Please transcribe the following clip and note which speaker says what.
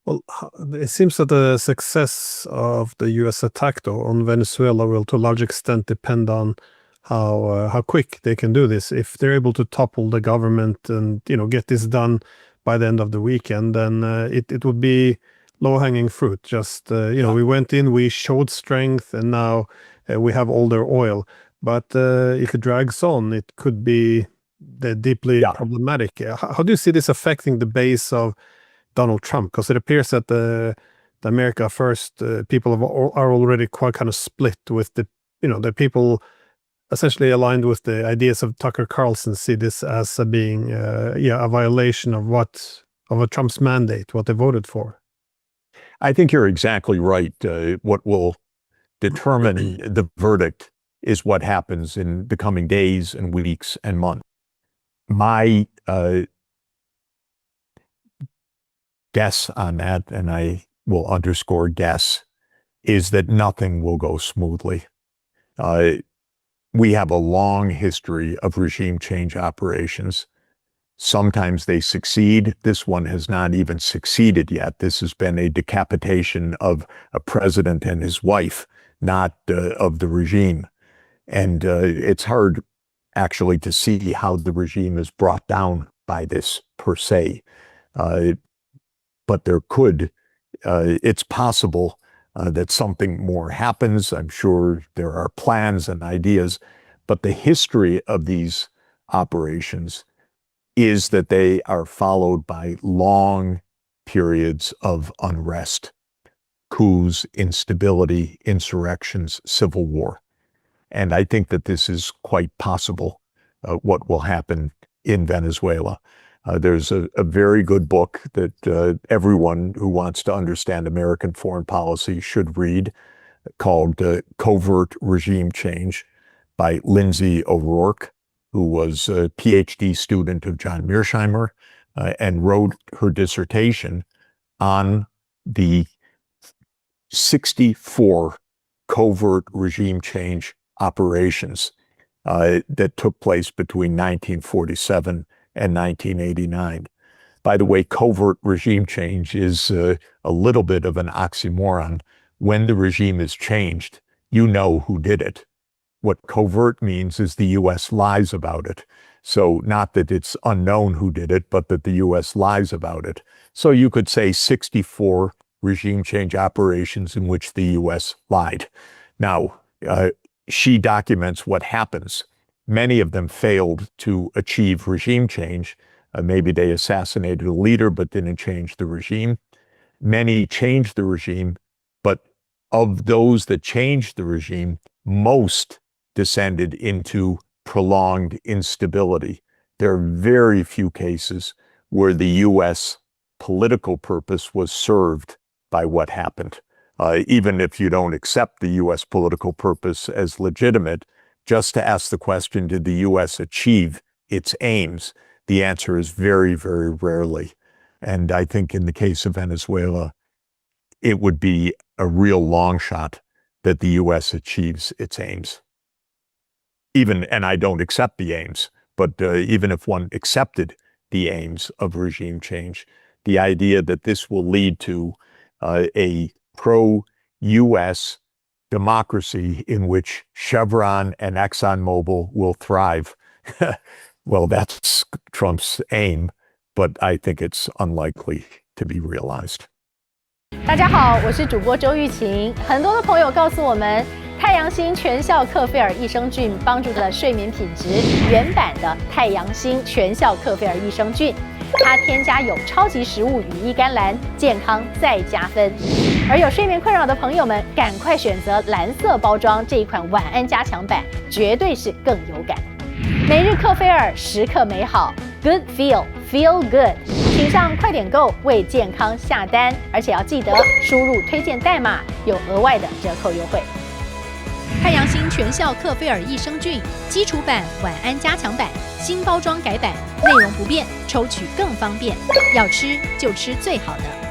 Speaker 1: Well, it seems that the success of the U.S. attack, though, on Venezuela will to a large extent depend on how quick they can do this. If they're able to topple the government and get this done by the end of the weekend, then it would be low-hanging fruit. Just we went in, we showed strength, and now we have all their oil. But if it drags on, it could be deeply problematic. How do you see this affecting the base of Donald Trump? Because it appears that the America First people are already quite kind of split with the people essentially aligned with the ideas of Tucker Carlson see this as being a violation of a Trump's mandate, what they voted for.
Speaker 2: I think you're exactly right. What will determine the verdict is what happens in the coming days and weeks and months. My guess on that, and I will underscore guess, is that nothing will go smoothly. We have a long history of regime change operations. Sometimes they succeed. This one has not even succeeded yet. This has been a decapitation of a president and his wife, not of the regime. And it's hard actually to see how the regime is brought down by this per se. But there could, it's possible that something more happens. I'm sure there are plans and ideas, but the history of these operations is that they are followed by long periods of unrest, coups, instability, insurrections, civil war. And I think that this is quite possible, what will happen in Venezuela. There's a very good book that everyone who wants to understand American foreign policy should read called Covert Regime Change by Lindsay O'Rourke, who was a PhD student of John Mearsheimer and wrote her dissertation on the 64 covert regime change operations that took place between 1947 and 1989. By the way, covert regime change is a little bit of an oxymoron. When the regime is changed, you know who did it. What covert means is the U.S. lies about it. So not that it's unknown who did it, but that the U.S. lies about it. So you could say 64 regime change operations in which the U.S. lied. Now, she documents what happens. Many of them failed to achieve regime change. Maybe they assassinated a leader but didn't change the regime. Many changed the regime, but of those that changed the regime, most descended into prolonged instability. There are very few cases where the U.S. political purpose was served by what happened. Even if you don't accept the U.S. political purpose as legitimate, just to ask the question, did the U.S. achieve its aims? The answer is very, very rarely. And I think in the case of Venezuela, it would be a real long shot that the U.S. achieves its aims. And I don't accept the aims, but even if one accepted the aims of regime change, the idea that this will lead to a pro-U.S. democracy in which Chevron and ExxonMobil will thrive. Well, that's Trump's aim, but I think it's unlikely to be realized.
Speaker 3: 大家好，我是主播周玉琴。很多的朋友告诉我们，太阳星全效克菲尔益生菌帮助了睡眠品质。原版的太阳星全效克菲尔益生菌，它添加有超级食物羽衣甘蓝，健康再加分。而有睡眠困扰的朋友们，赶快选择蓝色包装这一款晚安加强版，绝对是更有感。每日克菲尔，时刻美好 ，Good Feel Good， 请上快点购为健康下单，而且要记得输入推荐代码，有额外的折扣优惠。太阳星全效克菲尔益生菌基础版、晚安加强版，新包装改版，内容不变，抽取更方便。要吃就吃最好的。